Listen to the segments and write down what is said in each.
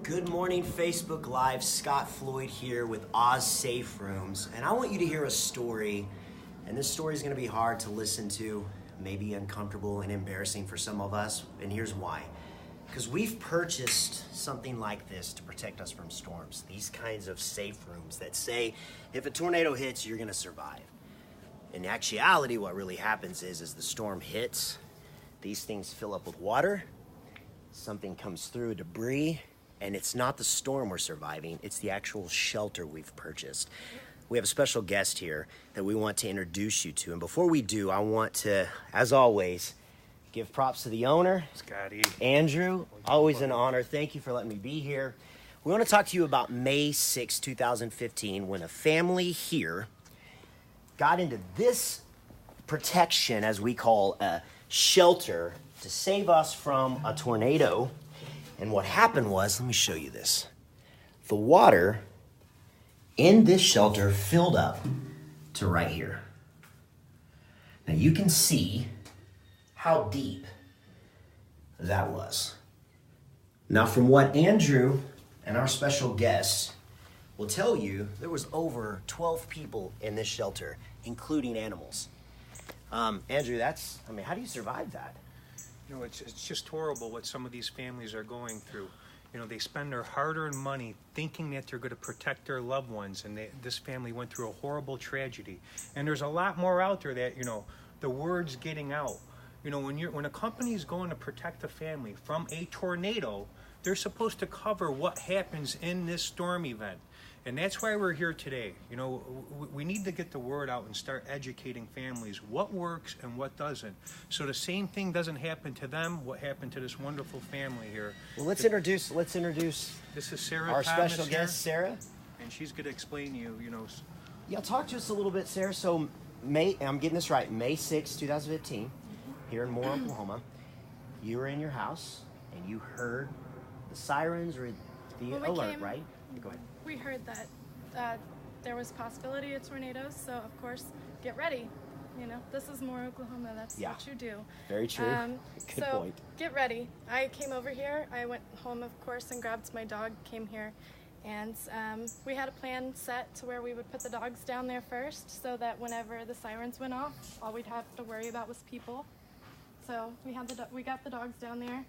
Good morning, Facebook Live. Scott Floyd here with Safe Rooms, and I want you to hear a story. And this story is going to be hard to listen to, maybe uncomfortable and embarrassing for some of us. And here's why: because we've purchased something like this to protect us from storms. These kinds of safe rooms that say, if a tornado hits, you're going to survive. In actuality, what really happens is the storm hits, these things fill up with water, something comes through, debris, and it's not the storm we're surviving, it's the actual shelter we've purchased. We have a special guest here that we want to introduce you to. And before we do, I want to, as always, give props to the owner, Scotty. Andrew. Always an honor. Thank you for letting me be here. We want to talk to you about May 6, 2015, when a family here got into this protection, as we call a shelter, to save us from a tornado. And what happened was, let me show you this. The water in this shelter filled up to right here. Now you can see how deep that was. Now, from what Andrew and our special guest will tell you, there was over 12 people in this shelter, including animals. Andrew, how do you survive that? You know, it's just horrible what some of these families are going through. You know, they spend their hard-earned money thinking that they're going to protect their loved ones, and this family went through a horrible tragedy. And there's a lot more out there that, you know, the word's getting out. You know, when a company is going to protect a family from a tornado, they're supposed to cover what happens in this storm event. And that's why we're here today. You know, we need to get the word out and start educating families what works and what doesn't. So the same thing doesn't happen to them, what happened to this wonderful family here. Well, let's introduce This is Sarah, our Thomas special here, guest, Sarah. and she's going to explain to you, you know. Yeah, talk to us a little bit, Sarah. So I'm getting this right, May 6, 2015, here in Moore, Oklahoma, you were in your house and you heard the sirens or the alert, right? Go ahead. We heard that there was possibility of tornadoes, so of course, get ready. You know, this is Moore, Oklahoma. That's what you do. Very true. Good point. Get ready. I came over here. I went home, of course, and grabbed my dog, came here. And we had a plan set to where we would put the dogs down there first so that whenever the sirens went off, all we'd have to worry about was people. So we got the dogs down there.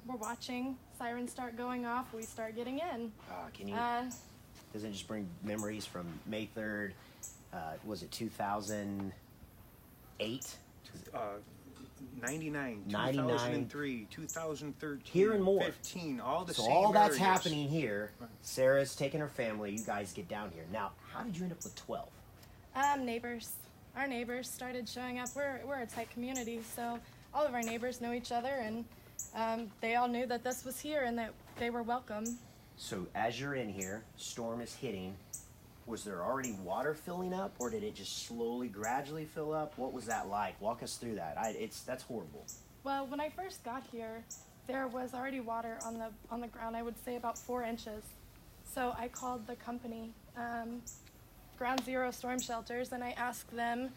We're watching sirens start going off. We start getting in. Does it just bring memories from May 3rd? Was it 2008? 99, 2003, 2013, here and more. 15, all the so same all that's areas. happening here. Right. Sarah's taking her family. You guys get down here. Now, how did you end up with 12? Neighbors. Our neighbors started showing up. We're a tight community, so all of our neighbors know each other, and they all knew that this was here and that they were welcome. So as you're in here, storm is hitting. Was there already water filling up, or did it just slowly, gradually fill up? What was that like? Walk us through that. That's horrible. Well, when I first got here, there was already water on the ground. I would say about 4 inches. So I called the company, Ground Zero Storm Shelters, and I asked them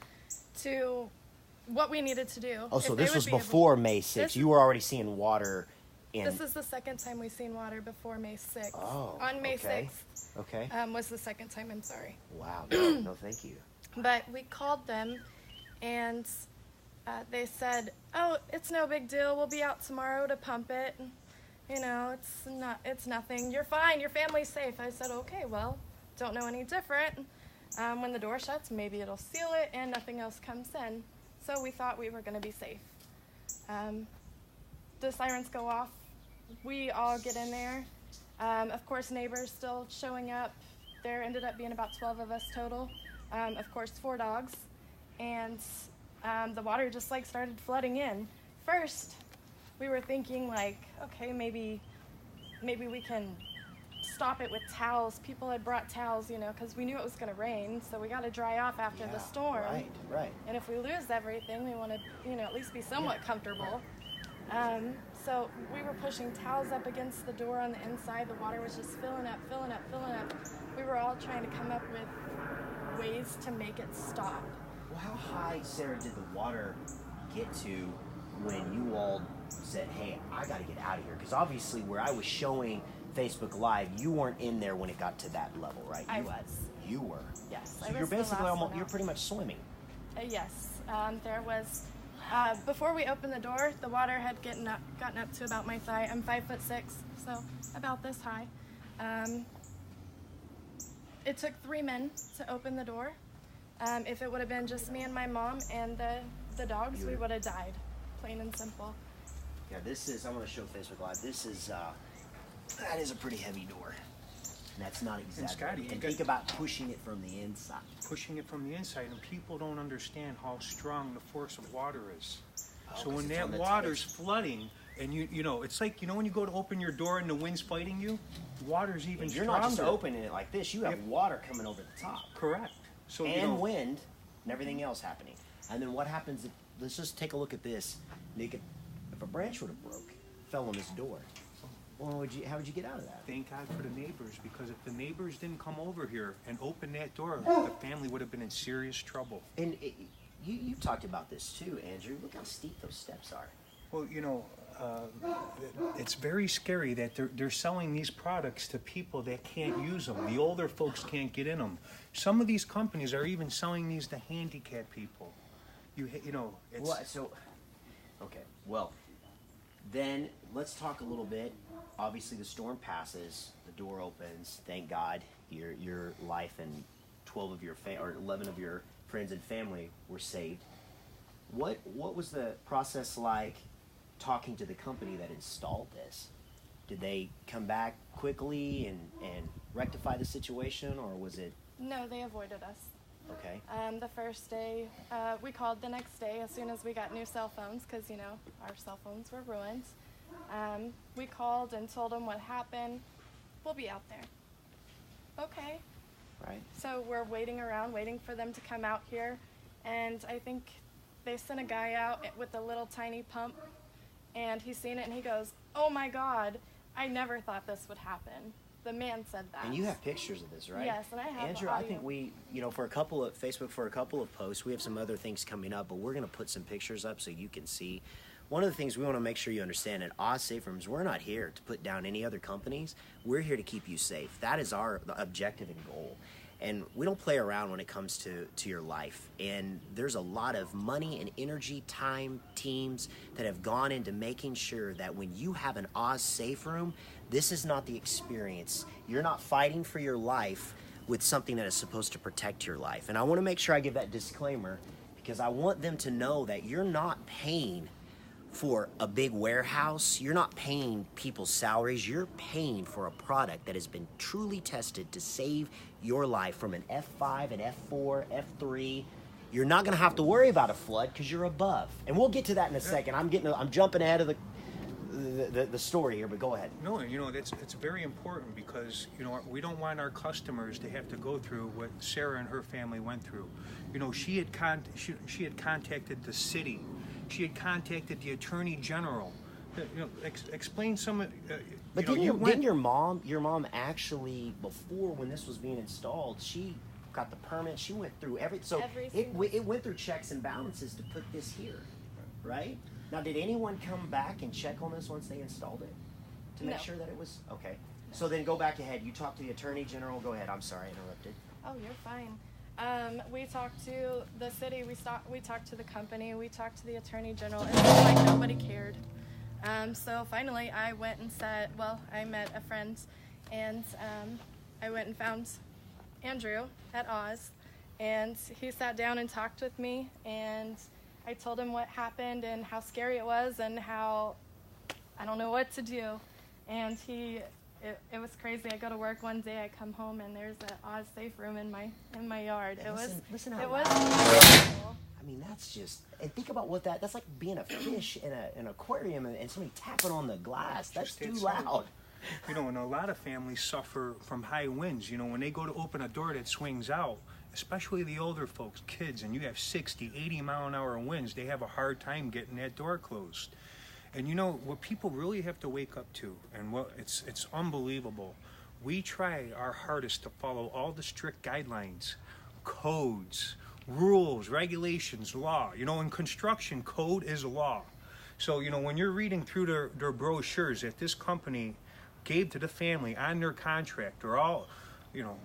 what we needed to do. Oh, so this was before May 6th. You were already seeing water in... This is the second time we've seen water before May 6th. Oh, on May 6th. Okay. Was the second time, I'm sorry. Wow. No, thank you. But we called them, and they said, oh, it's no big deal. We'll be out tomorrow to pump it. You know, it's nothing. You're fine. Your family's safe. I said, okay, well, don't know any different. When the door shuts, maybe it'll seal it and nothing else comes in. So we thought we were going to be safe. The sirens go off. We all get in there. Of course, neighbors still showing up. There ended up being about 12 of us total. Of course, 4 dogs. And the water just started flooding in. First, we were thinking okay, maybe we can stop it with towels. People had brought towels, you know, because we knew it was going to rain, so we got to dry off after the storm. Right. And if we lose everything, we want to, you know, at least be somewhat comfortable. So we were pushing towels up against the door on the inside. The water was just filling up. We were all trying to come up with ways to make it stop. Well, how high, Sarah, did the water get to when you all said, hey, I got to get out of here? Because obviously where I was showing Facebook Live, you weren't in there when it got to that level, right? I You, was. You were. Yes. So I you're was the basically last almost, one you're out. pretty much swimming. Yes. There was, before we opened the door, the water had gotten up to about my thigh. I'm 5'6", so about this high. It took 3 men to open the door. If it would have been just me and my mom and the dogs, we would have died, plain and simple. Yeah, this is, I'm going to show Facebook Live. This is, that is a pretty heavy door. And that's not exaggerating. And think about pushing it from the inside. Pushing it from the inside, and people don't understand how strong the force of water is. Oh, So when that water's flooding, and you know, it's like, you know, when you go to open your door and the wind's fighting you, water's even You're stronger. not just opening it like this. You have water coming over the top. Correct. So And you know, wind and everything else happening. And then what happens if, let's just take a look at this. If a branch would have broke, fell on this door, well, how would you get out of that? thank God for the neighbors, because if the neighbors didn't come over here and open that door, the family would have been in serious trouble. And you talked about this too, Andrew. Look how steep those steps are. Well, you know, it's very scary that they're selling these products to people that can't use them. The older folks can't get in them. Some of these companies are even selling these to handicapped people. You know, it's... Well, so, okay, well, then let's talk a little bit. Obviously, the storm passes, the door opens. Thank God, your life and 12 of your or 11 of your friends and family were saved. What was the process like talking to the company that installed this? Did they come back quickly and rectify the situation, or was it? No, they avoided us. Okay. The first day, we called the next day as soon as we got new cell phones, because, you know, our cell phones were ruined. We called and told them what happened. We'll be out there. Okay. Right. So we're waiting around, waiting for them to come out here. And I think they sent a guy out with a little tiny pump. And he's seen it and he goes, "Oh my God, I never thought this would happen." The man said that. And you have pictures of this, right? Yes, and I have Andrew, audio. I think we, you know, for a couple of Facebook, for a couple of posts, we have some other things coming up, but we're going to put some pictures up so you can see. One of the things we want to make sure you understand at Oz Safe Rooms, we're not here to put down any other companies. We're here to keep you safe. That is our objective and goal. And we don't play around when it comes to your life. And there's a lot of money and energy, time, teams that have gone into making sure that when you have an Oz Safe Room, this is not the experience. You're not fighting for your life with something that is supposed to protect your life. And I want to make sure I give that disclaimer because I want them to know that you're not paying for a big warehouse. You're not paying people's salaries. You're paying for a product that has been truly tested to save your life from an F5, an F4, F3. You're not going to have to worry about a flood because you're above. And we'll get to that in a second. I'm jumping ahead of the story here, but go ahead. No, you know, it's very important because, you know, we don't want our customers to have to go through what Sarah and her family went through. You know, she had contacted the city. She had contacted the Attorney General. You know, explain some. But didn't your mom actually, before when this was being installed, she got the permit. She went through it went through checks and balances to put this here, right? Now, did anyone come back and check on this once they installed it to make sure that it was okay? So then go back ahead. You talked to the Attorney General. Go ahead. I'm sorry, I interrupted. Oh, you're fine. We talked to the city, we talked to the company, we talked to the Attorney General. It seemed like nobody cared. So finally I went and I met a friend and I went and found Andrew at Oz and he sat down and talked with me and I told him what happened and how scary it was and how I don't know what to do. And it was crazy. I go to work one day, I come home, and there's an Oz Safe Room in my yard. Listen it how was loud. I mean, that's just, and think about what that's like being a fish in an aquarium and somebody tapping on the glass. That's too loud. You know, and a lot of families suffer from high winds. You know, when they go to open a door that swings out, especially the older folks, kids, and you have 60, 80 mile an hour winds, they have a hard time getting that door closed. And you know, what people really have to wake up to, and it's unbelievable, we try our hardest to follow all the strict guidelines, codes, rules, regulations, law. You know, in construction, code is law. So, you know, when you're reading through their brochures that this company gave to the family on their contract are all,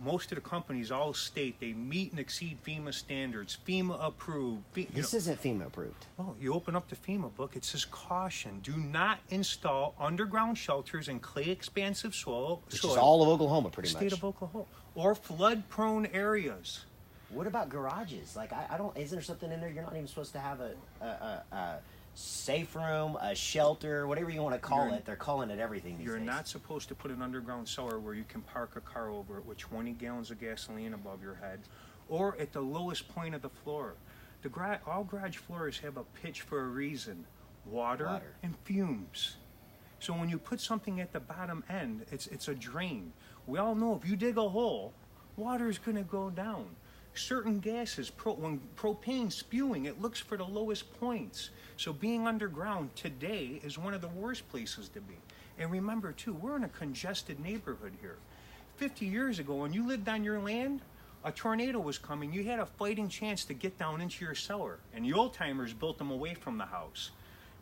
most of the companies all state they meet and exceed FEMA standards, FEMA approved. This isn't FEMA approved. Well, you open up the FEMA book, it says caution, do not install underground shelters in clay expansive soil. Which is all of Oklahoma, pretty much. State of Oklahoma. Or flood prone areas. What about garages? Like, I don't, isn't there something in there? You're not even supposed to have a safe room, a shelter, whatever you want to call it. They're calling it everything these days. You're not supposed to put an underground cellar where you can park a car over it with 20 gallons of gasoline above your head, or at the lowest point of the floor. All garage floors have a pitch for a reason: water and fumes. So when you put something at the bottom end, it's a drain. We all know if you dig a hole, water is going to go down. Certain gases, when propane's spewing, it looks for the lowest points. So being underground today is one of the worst places to be. And remember, too, we're in a congested neighborhood here. 50 years ago, when you lived on your land, a tornado was coming. You had a fighting chance to get down into your cellar. And the old-timers built them away from the house.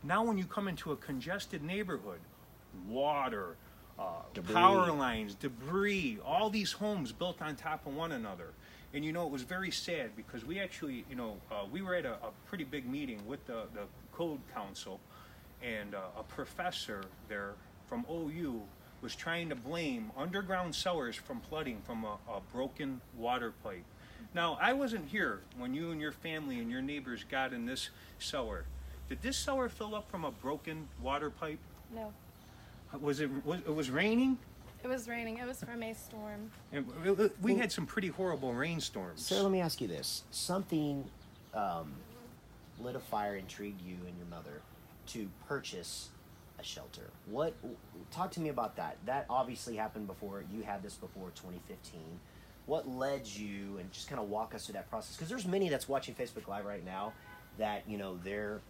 Now when you come into a congested neighborhood, water, power lines, debris, all these homes built on top of one another. And it was very sad because we actually, we were at a pretty big meeting with the Code Council, and a professor there from OU was trying to blame underground cellars from flooding from a broken water pipe. Now, I wasn't here when you and your family and your neighbors got in this cellar. Did this cellar fill up from a broken water pipe? No. It was raining? It was raining. It was from a storm. And we had some pretty horrible rainstorms. So let me ask you this. Something lit a fire, intrigued you and your mother to purchase a shelter. Talk to me about that. That obviously happened before. You had this before 2015. What led you, and just kind of walk us through that process? Because there's many that's watching Facebook Live right now that, they're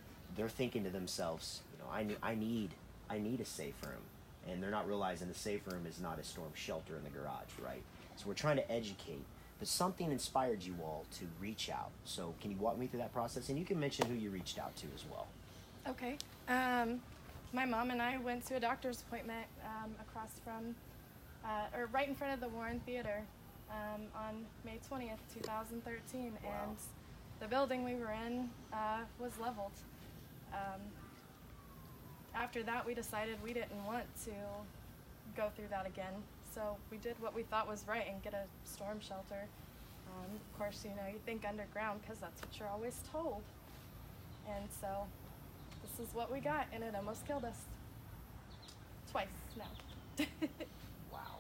thinking to themselves, I need a safe room. And they're not realizing the safe room is not a storm shelter in the garage, right? So we're trying to educate. But something inspired you all to reach out. So can you walk me through that process? And you can mention who you reached out to as well. Okay. My mom and I went to a doctor's appointment across from, or right in front of the Warren Theater on May 20th, 2013. Wow. And the building we were in was leveled. After that, we decided we didn't want to go through that again. So we did what we thought was right and get a storm shelter. Of course, you think underground because that's what you're always told. And so this is what we got, and it almost killed us. Twice now. Wow.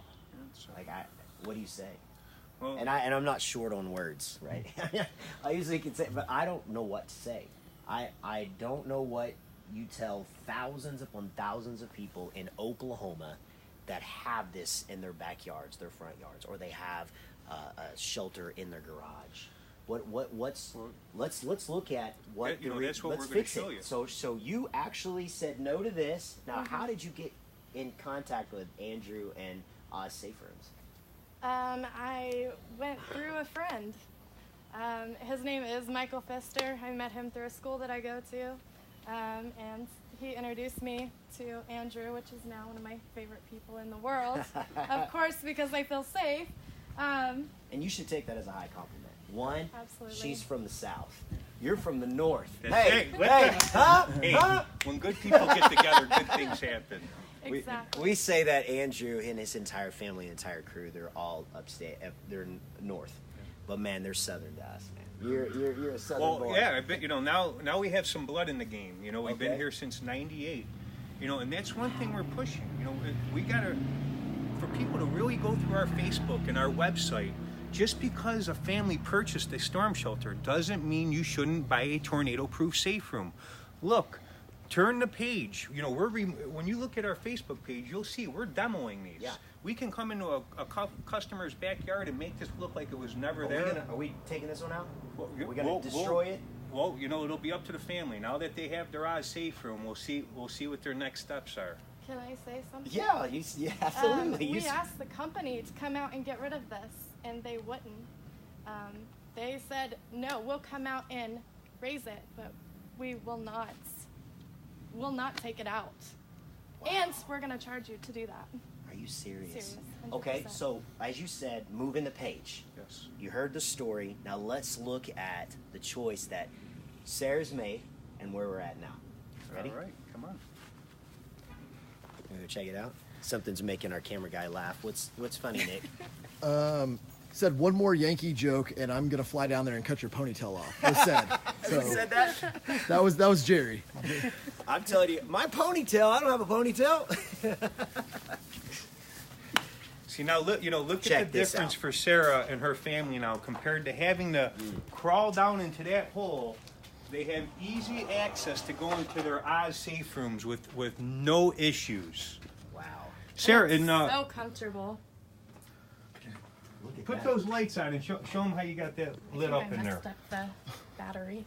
What do you say? Well, And I'm not short on words, right? I usually can say, but I don't know what to say. I don't know what you tell thousands upon thousands of people in Oklahoma that have this in their backyards, their front yards, or they have a shelter in their garage. Let's look at what that's what let's we're going fix to show it. you. So you actually said no to this. Now, how did you get in contact with Andrew and Safe Rooms? I went through a friend. His name is Michael Pfister. I met him through a school that I go to. And he introduced me to Andrew, which is now one of my favorite people in the world. Of course, because I feel safe. And you should take that as a high compliment. One, Absolutely. she's from the South. You're from the North. Hey, when good people get together, good things happen. Exactly. We say that Andrew and his entire family, entire crew, they're all upstate. They're north, but man, they're southern to us, man. You're a southern boy. Yeah, I bet now we have some blood in the game. We've been Okay. here since '98. And that's one thing we're pushing. We gotta, for people to really go through our Facebook and our website. Just because a family purchased a storm shelter doesn't mean you shouldn't buy a tornado-proof safe room. Look, turn the page. When you look at our Facebook page, you'll see we're demoing these. Yeah. We can come into a customer's backyard and make this look like it was never there. Are we taking this one out? Well, We're gonna destroy it. Well, it'll be up to the family. Now that they have their safe room, we'll see what their next steps are. Can I say something? Yeah, absolutely. We asked the company to come out and get rid of this, and they wouldn't. They said, no, we'll come out and raise it, but we will not. We'll not take it out. Wow. And we're going to charge you to do that. Are Are you serious? Serious, Okay, 100%. so as you said, moving the page. Yes. You heard the story. Now let's look at the choice that Sarah's made and where we're at now. Ready? All right, come on. We're gonna check it out. Something's making our camera guy laugh. What's funny, Nick? Said one more Yankee joke, and I'm gonna fly down there and cut your ponytail off. That was said. So Who said that? that was Jerry. I'm telling you, my ponytail. I don't have a ponytail. See now, look Check at the this difference out. for Sarah and her family now compared to having to crawl down into that hole. They have easy access to go into their safe rooms with no issues. Wow. Sarah, It's and so comfortable. Look at put that. those lights on and show them how you got that lit I up in there. messed up the battery.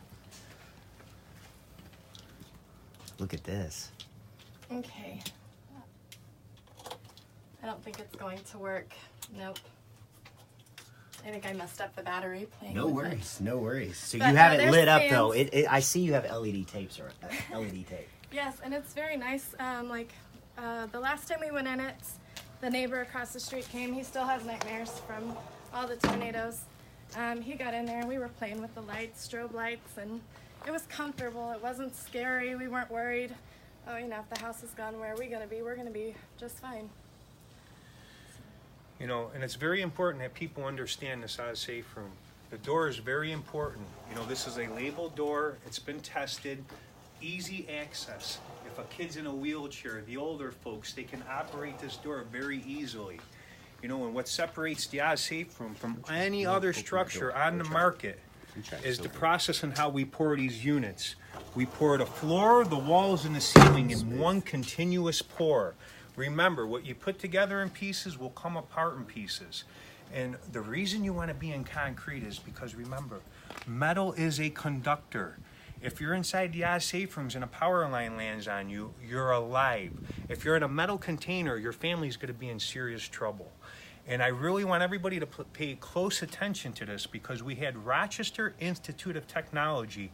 Look at this. Okay. I don't think it's going to work. Nope. I think I messed up the battery playing No with it. worries. No worries. So But you have no, it there's lit up though. fans. I see you have LED tapes or LED tape. Yes, and it's very nice. The last time we went in it, the neighbor across the street came. He still has nightmares from all the tornadoes. He got in there and we were playing with the lights, strobe lights, and it was comfortable. It wasn't scary. We weren't worried. Oh, if the house is gone, where are we going to be? We're going to be just fine. And it's very important that people understand this safe room. The door is very important. This is a labeled door. It's been tested. Easy access. If a kid's in a wheelchair, the older folks, they can operate this door very easily. And what separates the safe room from any other structure on the market is the process and how we pour these units. We pour the floor, the walls, and the ceiling in one continuous pour. Remember, what you put together in pieces will come apart in pieces. And the reason you want to be in concrete is because, remember, metal is a conductor. If you're inside the safe rooms and a power line lands on you, you're alive. If you're in a metal container, your family's going to be in serious trouble. And I really want everybody to pay close attention to this because we had Rochester Institute of Technology.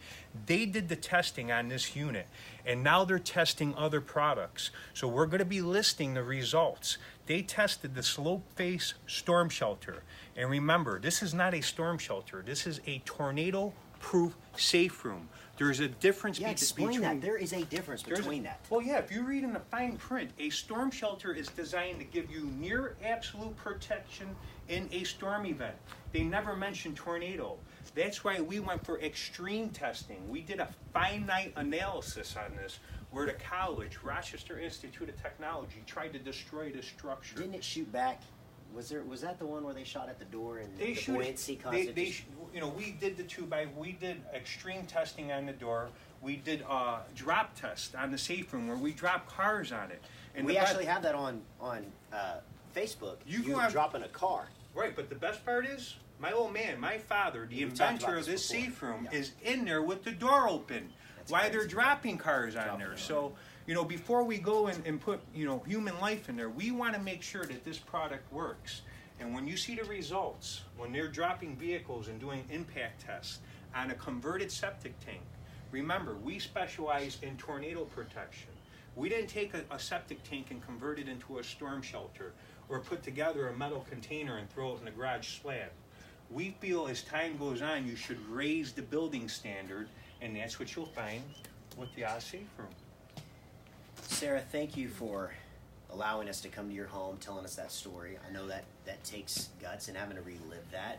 They did the testing on this unit, and now they're testing other products. So we're going to be listing the results. They tested the slope face storm shelter. And remember, this is not a storm shelter. This is a tornado-proof safe room. There's a difference Yeah, explain between that. There is a difference between that. Well, yeah, if you read in the fine print, a storm shelter is designed to give you near absolute protection in a storm event. They never mention tornado. That's why we went for extreme testing. We did a finite analysis on this where the college, Rochester Institute of Technology, tried to destroy the structure. Didn't it shoot back? Was that the one where they shot at the door and They the shoot buoyancy it. caused We did the 2x. We did extreme testing on the door. We did drop test on the safe room where we drop cars on it. And we the actually have that on Facebook. You You go were on- dropping a car. Right, but the best part is, my old man, my father, the We've talked inventor about of this this before. safe room, Yeah. is in there with the door open. That's While crazy. they're dropping cars on Dropping there. them. So, before we go and put, human life in there, we want to make sure that this product works. And when you see the results, when they're dropping vehicles and doing impact tests on a converted septic tank, remember, we specialize in tornado protection. We didn't take a septic tank and convert it into a storm shelter or put together a metal container and throw it in the garage slab. We feel as time goes on, you should raise the building standard, and that's what you'll find with the safe room. Sarah, thank you for allowing us to come to your home, telling us that story. I know that takes guts and having to relive that.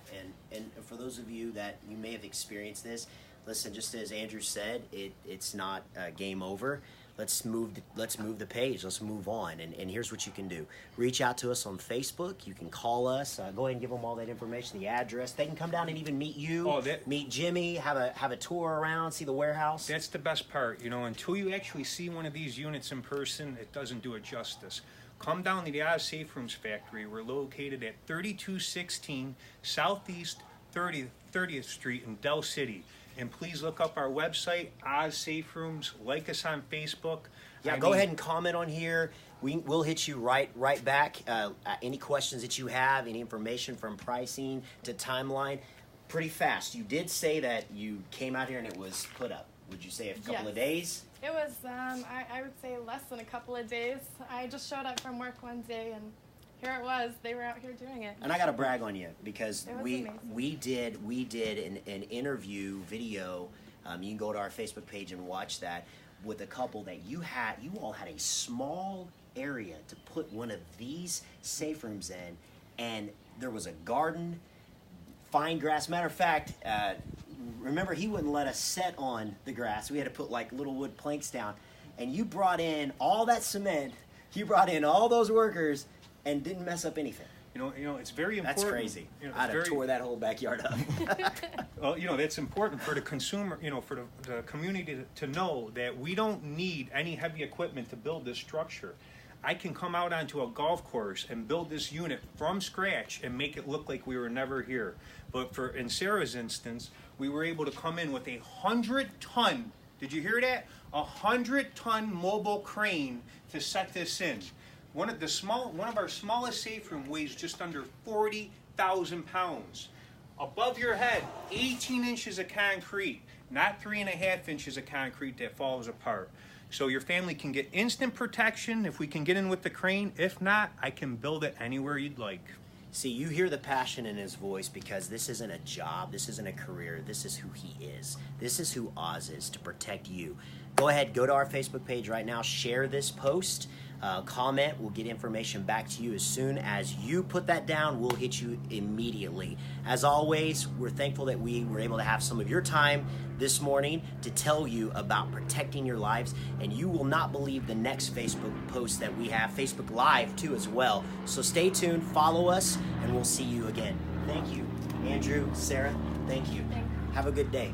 And for those of you that you may have experienced this, listen, just as Andrew said, it's not game over. Let's move the page. Let's move on. And here's what you can do. Reach out to us on Facebook. You can call us. Go ahead and give them all that information, the address. They can come down and even meet you, meet Jimmy, have a tour around, see the warehouse. That's the best part. Until you actually see one of these units in person, it doesn't do it justice. Come down to the Safe Rooms factory. We're located at 3216 Southeast 30th Street in Del City. And please look up our website, Oz Safe Rooms. Like us on Facebook. Yeah, go ahead and comment on here. We'll hit you right back. Any questions that you have, any information from pricing to timeline, pretty fast. You did say that you came out here and it was put up. Would you say a couple of days? It was, I would say less than a couple of days. I just showed up from work one day and here it was. They were out here doing it. And I got to brag on you because It was we amazing. we did an interview video. You can go to our Facebook page and watch that with a couple that you all had a small area to put one of these safe rooms in, and there was a garden, fine grass. Matter of fact, remember he wouldn't let us set on the grass. We had to put like little wood planks down, and you brought in all that cement. You brought in all those workers and didn't mess up anything. You know, it's very important. That's crazy. You know, I'd have tore that whole backyard up. Well, that's important for the consumer, for the community to know that we don't need any heavy equipment to build this structure. I can come out onto a golf course and build this unit from scratch and make it look like we were never here. But in Sarah's instance, we were able to come in with 100-ton, did you hear that? 100-ton mobile crane to set this in. One of our smallest safe room weighs just under 40,000 pounds. Above your head, 18 inches of concrete, not 3.5 inches of concrete that falls apart. So your family can get instant protection if we can get in with the crane. If not, I can build it anywhere you'd like. See, you hear the passion in his voice because this isn't a job, this isn't a career, this is who he is. This is who Oz is, to protect you. Go ahead, go to our Facebook page right now, share this post, comment, we'll get information back to you as soon as you put that down. We'll hit you immediately. As always, we're thankful that we were able to have some of your time this morning to tell you about protecting your lives, and you will not believe the next Facebook post that we have, Facebook Live too as well. So stay tuned, follow us, and we'll see you again. Thank you. Andrew, Sarah, thank you. Thank you. Have a good day.